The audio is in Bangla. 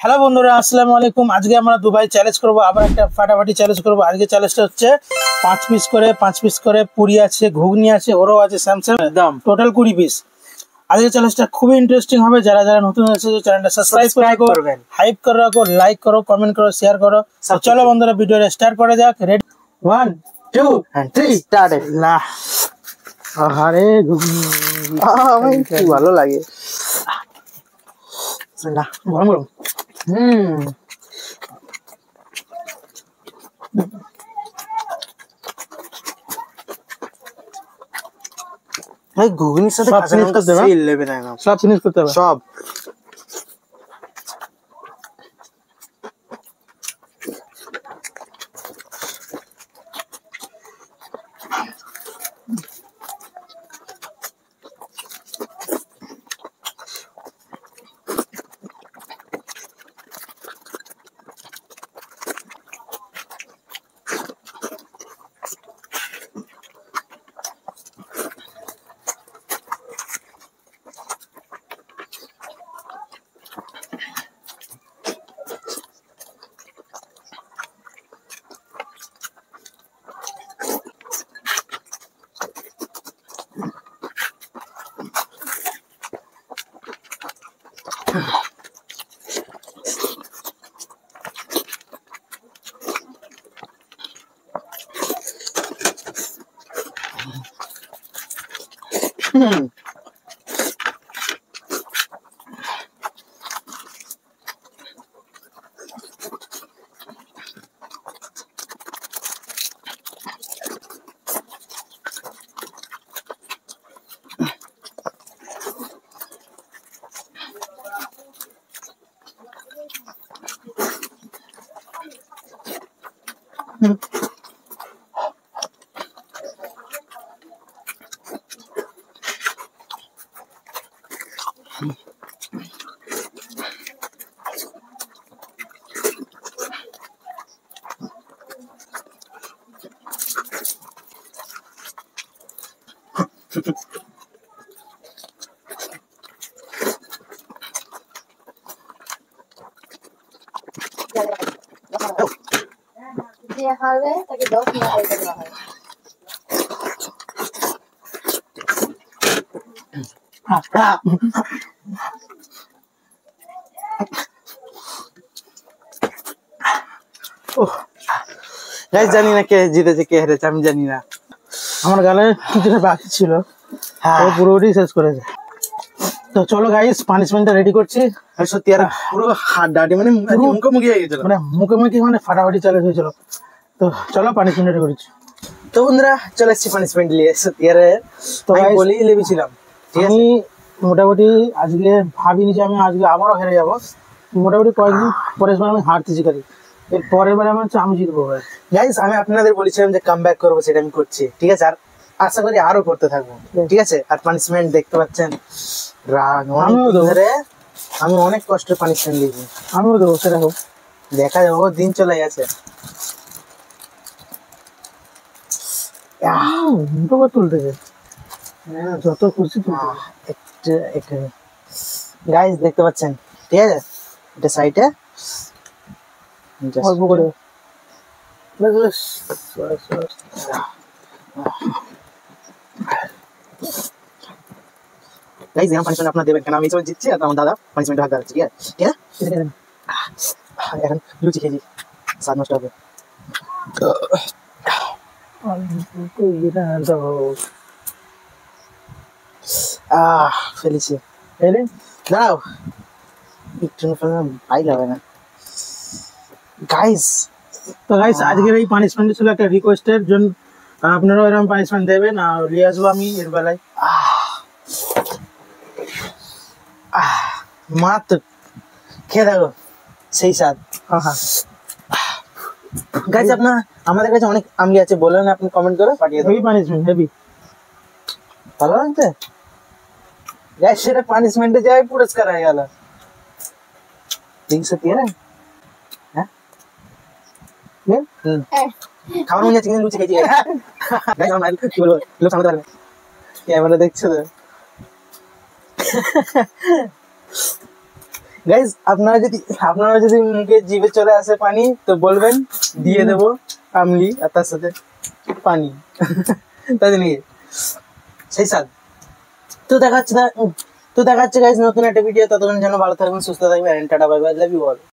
হ্যালো বন্ধুরা, আসসালামু আলাইকুম। আজকে আমরা দুবাই চ্যালেঞ্জ করবো, আবার একটা ফাটাফাটি চ্যালেঞ্জ করবো। আজকে চ্যালেঞ্জটা হচ্ছে 5 পিস করে পুরি আছে, ঘুগনি আছে, ওরও আছে, স্যামসাং দাম টোটাল 20 পিস। আজকে চ্যালেঞ্জটা খুবই ইন্টারেস্টিং হবে। যারা যারা নতুন আছে চ্যানেলটা সাবস্ক্রাইব করবেন, হাইপ করে রাখো, লাইক করো, কমেন্ট করো, শেয়ার করো। চলো বন্ধুরা, ভিডিওটা স্টার্ট করা যাক। Ready 1 2 3 started. না আরে ঘুগনি আমার কি ভালো লাগে। না গরম গরম। ভাই ঘুগনির সাথে সব কাঁচা finish লঙ্কা করতে হবে? সেই লেবে না একদম। সব ফিনিশ করতে হবে। সব যে হারবে তাকে 10 টাকা পয়সা দেওয়া হয়। গাইস জানি না কে জিতেছে কে হেরেছে, আমি জানি না। আমার গালে কিছুটা বাকি ছিল, হ্যাঁ ও পুরোটাই শেষ করেছে। তো চলো গাইস, পানিশমেন্টটা রেডি করছি। আর সত্যি আর পুরো হাত ডাটি মানে মুখোমুখি হয়ে গেছিল। মানে মুখে মানে ফাটাফাটি চ্যালেঞ্জ হয়েছিল। তো চলো পানিশমেন্ট রেডি করছি। তো বন্ধুরা চলে এসছি পানিশমেন্ট নিয়ে। সত্যি আর তো আমি guys, বলি লেবেছিলাম, ঠিক আছে? আমি মোটামুটি আজকে ভাবিনি যে আমি আজকে আবারও হেরে যাবো। মোটামুটি কয়েকদিন পরের বার আমি হারতে শিখারি, এর পরের বার আমার হচ্ছে আমি জিতবো। গাইস আমি আপনাদের বলেছিলাম যে কাম ব্যাক করবো, সেটা আমি করছি, ঠিক আছে? আর আশা করি আরো করতে থাকবো, ঠিক আছে? আর পানিশমেন্ট দেখতে পাচ্ছেন, রাগ অনেক আমিও দেবো। ধরে আমি অনেক কষ্টের পানিশমেন্ট দিয়েছি। আমিও দেবো, সেটা হোক। দেখা যাবে, ও দিন চলে গেছে। মুখে করে তুলতেছে, যত খুশি তুলতে। একটু একটু গাইস দেখতে পাচ্ছেন, ঠিক আছে? এটা সাইডে অল্প করে গাইস এখন পানিশমেন্ট আপনারা দেবেন কেন? আমি সব জিতছি আর আমার দাদা পানিশমেন্ট হাত দিচ্ছে, ঠিক আছে? ঠিক আছে, এখন লুচি খেয়েছি, স্বাদ নষ্ট হবে। ফেলেছি, দাঁড়াও একটু ভাই হবে না গাইস। তো গাইস আজকের এই পানিশমেন্ট ছিল একটা রিকোয়েস্টের জন্য, আপনারাও এরকম পানিশমেন্ট দেবেন আর নিয়ে আসবো আমি এর বেলায়। মাত্র খেয়ে দেখো, সেই স্বাদ। গাইস আপনার আমাদের কাছে অনেক আমলি আছে, বলেন আপনি কমেন্ট করে পাঠিয়ে দেবেন। Heavy punishment, heavy. ভালো লাগছে গাইস, সেটা পানিশমেন্টে যায় পুরস্কার হয়ে গেল। ঠিক সত্যি না? হ্যাঁ খাওয়ানো মনে যাচ্ছে, কিন্তু লুচি খেয়েছি। গাইস আমার কি বলবো, লোক সামনে পারবে, ক্যামেরা দেখছো তো। গাইজ আপনারা যদি মুখে জিভে চলে আসে পানি তো বলবেন, দিয়ে দেবো আমলি আর তার সাথে পানি, তাই নাকি সেই স্বাদ। তো দেখা হচ্ছে গাইজ নতুন একটা ভিডিও, ততক্ষণ যেন ভালো থাকবেন, সুস্থ থাকবেন, tata bye bye, love you all.